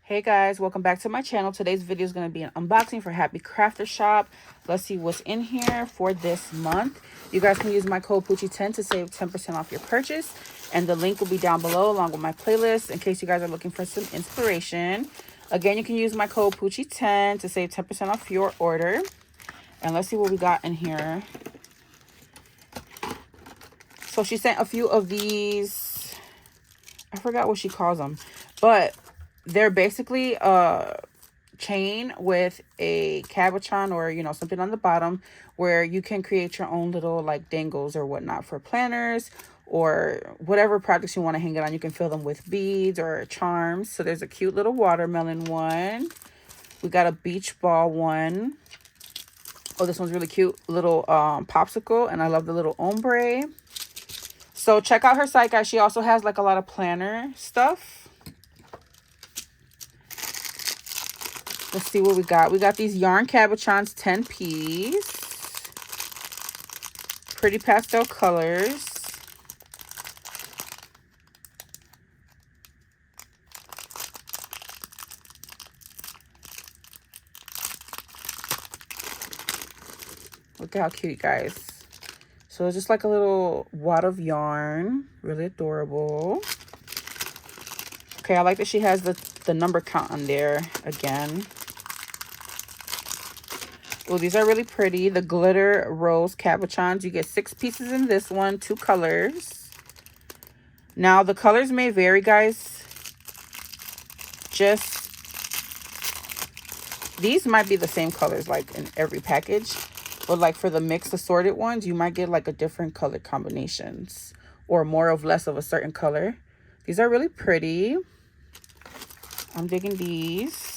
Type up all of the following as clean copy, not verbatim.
Hey guys, welcome back to my channel. Today's video is going to be an unboxing for Happy Crafter Shop. Let's see what's in here for this month. You guys can use my code Poochie10 to save 10% off your purchase. And the link will be down below along with my playlist in case you guys are looking for some inspiration. Again, you can use my code Poochie10 to save 10% off your order. And let's see what we got in here. So she sent a few of these. I forgot what she calls them. But they're basically a chain with a cabochon or, something on the bottom where you can create your own little like dangles or whatnot for planners or whatever projects you want to hang it on. You can fill them with beads or charms. So there's a cute little watermelon one. We got a beach ball one. Oh, this one's really cute. Little popsicle. And I love the little ombre. So check out her site, guys. She also has like a lot of planner stuff. Let's see what we got. We got these yarn cabochons, 10 piece. Pretty pastel colors. Look at how cute, guys. So it's just like a little wad of yarn. Really adorable. Okay, I like that she has the number count on there again. Oh, these are really pretty. The glitter rose cabochons. You get 6 pieces in this one, 2 colors. Now, the colors may vary, guys. These might be the same colors, like, in every package. But, like, for the mixed assorted ones, you might get, like, a different color combinations. Or more of less of a certain color. These are really pretty. I'm digging these.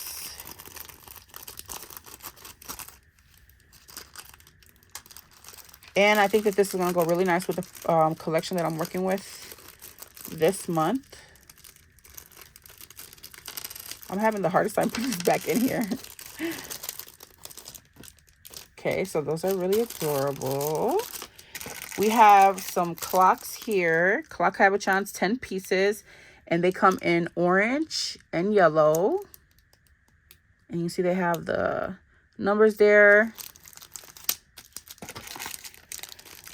And I think that this is going to go really nice with the collection that I'm working with this month. I'm having the hardest time putting this back in here. Okay, so those are really adorable. We have some clocks here. Clock cabochons, 10 pieces. And they come in orange and yellow. And you see they have the numbers there.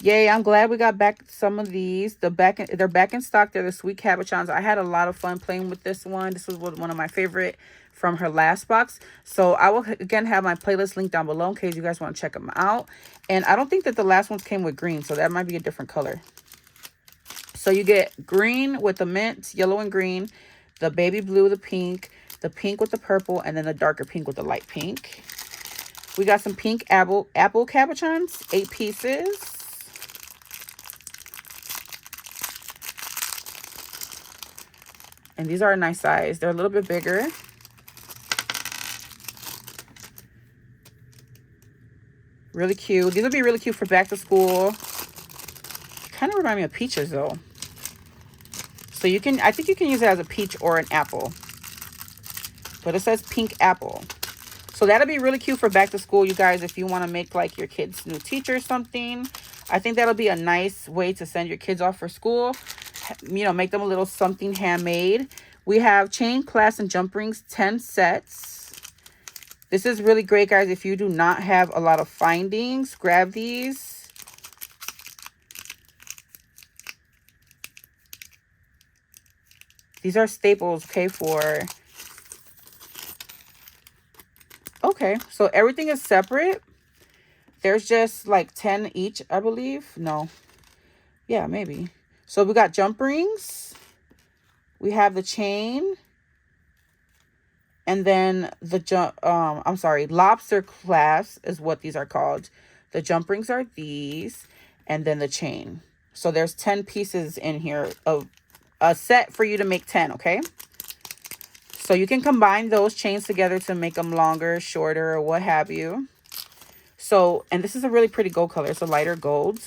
Yay, I'm glad we got back some of these. They're back in stock. They're the sweet cabochons. I had a lot of fun playing with this one. This was one of my favorite from her last box. So I will again have my playlist link down below in case you guys want to check them out. And I don't think that the last ones came with green, so that might be a different color. So you get green with the mint, yellow and green, the baby blue, the pink with the purple, and then the darker pink with the light pink. We got some pink apple cabochons, 8 pieces. And these are a nice size. They're a little bit bigger. Really cute. These will be really cute for back to school. Kind of remind me of peaches though. So I think you can use it as a peach or an apple. But it says pink apple. So that'll be really cute for back to school, you guys, if you want to make like your kid's new teacher or something. I think that'll be a nice way to send your kids off for school. Make them a little something handmade. We have chain, clasp, and jump rings, 10 sets. This is really great, guys. If you do not have a lot of findings, grab these. These are staples, okay, okay, so everything is separate. There's just like 10 each, I believe. No. Yeah, maybe. So we got jump rings. We have the chain. And then the lobster clasp is what these are called. The jump rings are these. And then the chain. So there's 10 pieces in here of a set for you to make 10, okay? So you can combine those chains together to make them longer, shorter, or what have you. So, and this is a really pretty gold color. It's a lighter gold.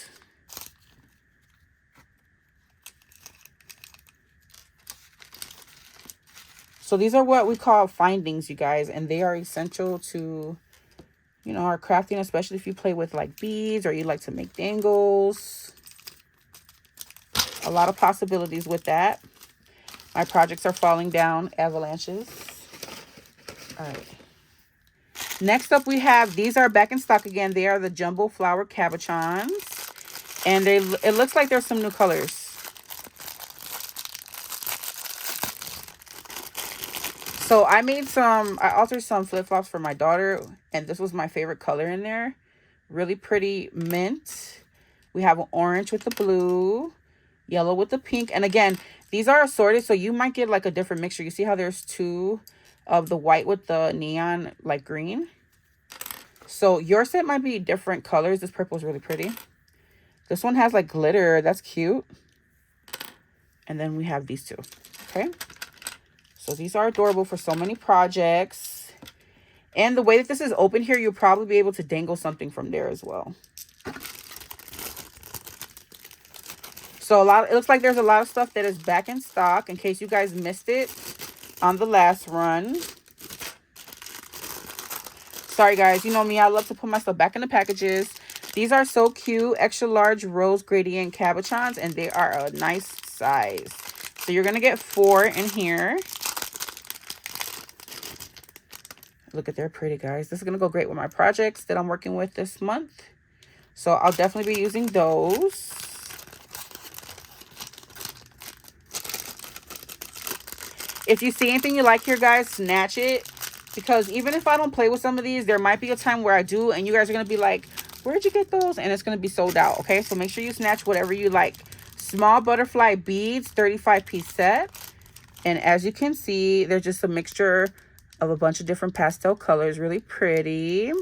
So these are what we call findings, you guys, and they are essential to, our crafting, especially if you play with like beads or you like to make dangles. A lot of possibilities with that. My projects are falling down, avalanches. All right. Next up, we have, these are back in stock again. They are the Jumbo Flower Cabochons. And it looks like there's some new colors. So I altered some flip-flops for my daughter. And this was my favorite color in there. Really pretty mint. We have an orange with the blue. Yellow with the pink. And again, these are assorted. So you might get like a different mixture. You see how there's two of the white with the neon like green? So your set might be different colors. This purple is really pretty. This one has like glitter. That's cute. And then we have these two. Okay. So these are adorable for so many projects. And the way that this is open here, you'll probably be able to dangle something from there as well. So it looks like there's a lot of stuff that is back in stock in case you guys missed it on the last run. Sorry guys, you know me, I love to put my stuff back in the packages. These are so cute, extra large rose gradient cabochons, and they are a nice size. So you're gonna get 4 in here. Look at, they're pretty, guys. This is gonna go great with my projects that I'm working with this month. So I'll definitely be using those. If you see anything you like here, guys, snatch it. Because even if I don't play with some of these, there might be a time where I do. And you guys are going to be like, where'd you get those? And it's going to be sold out, okay? So make sure you snatch whatever you like. Small butterfly beads, 35-piece set. And as you can see, they're just a mixture of a bunch of different pastel colors. Really pretty.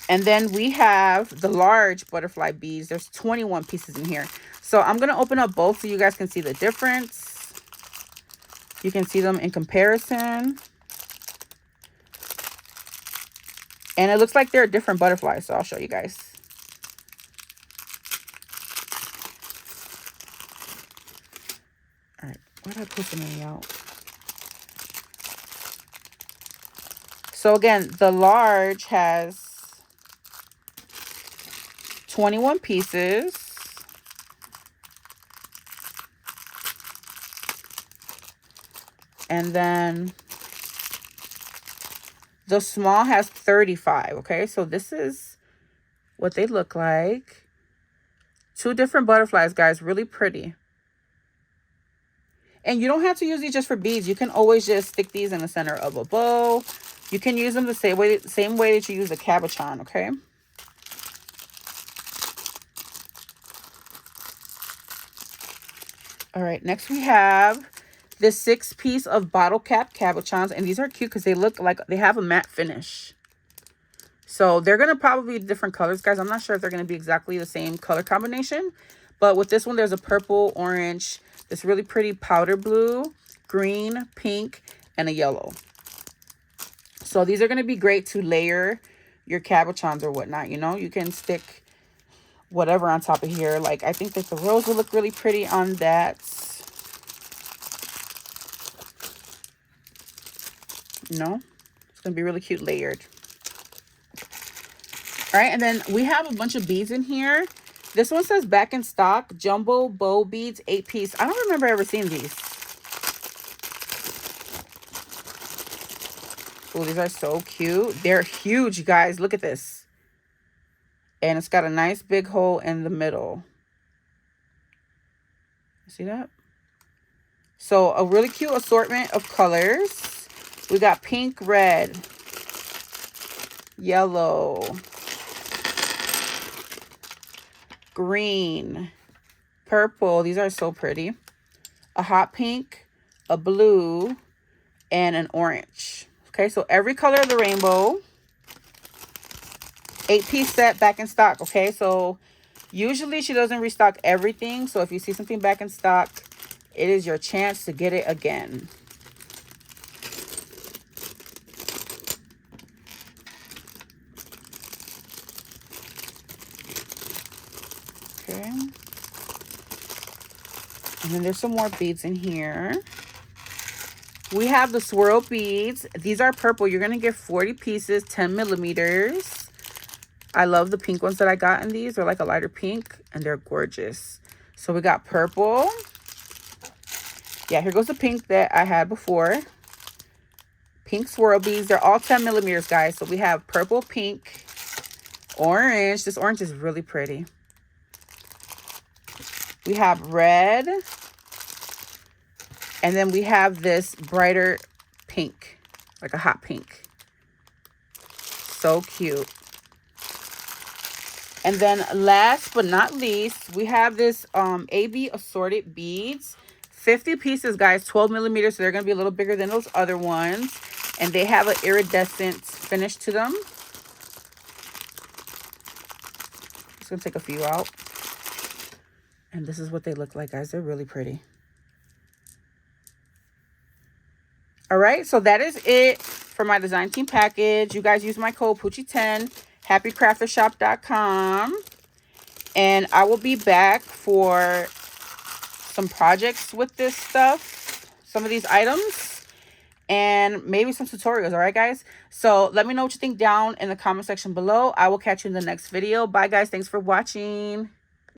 And then we have the large butterfly beads. There's 21 pieces in here. So I'm going to open up both so you guys can see the difference. You can see them in comparison. And it looks like they're different butterflies. So I'll show you guys. All right. Where did I put them out? So again, the large has 21 pieces. And then the small has 35, okay? So this is what they look like. 2 different butterflies, guys. Really pretty. And you don't have to use these just for beads. You can always just stick these in the center of a bow. You can use them the same way that you use a cabochon, okay? All right, next we have this 6-piece of bottle cap cabochons, and these are cute because they look like they have a matte finish. So they're going to probably be different colors, guys. I'm not sure if they're going to be exactly the same color combination, but with this one, there's a purple, orange, this really pretty powder blue, green, pink, and a yellow. So these are going to be great to layer your cabochons or whatnot. You know, you can stick whatever on top of here. Like, I think that the rose will look really pretty on that. You know, it's going to be really cute layered. All right, and then we have a bunch of beads in here. This one says back in stock, jumbo bow beads, 8-piece. I don't remember ever seeing these. Oh, these are so cute. They're huge, you guys. Look at this. And it's got a nice big hole in the middle. See that? So a really cute assortment of colors. We got pink, red, yellow, green, purple. These are so pretty. A hot pink, a blue, and an orange. Okay, so every color of the rainbow. 8-piece set back in stock. Okay, so usually she doesn't restock everything. So if you see something back in stock, it is your chance to get it again. Okay. And then there's some more beads in here. We have the swirl beads. These are purple. You're going to get 40 pieces, 10 millimeters. I love the pink ones that I got in these. They're like a lighter pink, and they're gorgeous. So we got purple. Yeah, here goes the pink that I had before. pink swirl beads. They're all 10 millimeters, guys. So we have purple, pink, orange. This orange is really pretty. We have red. And then we have this brighter pink, like a hot pink. So cute. And then last but not least, we have this AB assorted beads. 50 pieces, guys, 12 millimeters. So they're going to be a little bigger than those other ones. And they have an iridescent finish to them. Just going to take a few out. And this is what they look like, guys. They're really pretty. All right, so that is it for my design team package. You guys use my code Poochie10, happycraftershop.com. And I will be back for some projects with this stuff, some of these items, and maybe some tutorials. All right, guys? So let me know what you think down in the comment section below. I will catch you in the next video. Bye, guys. Thanks for watching.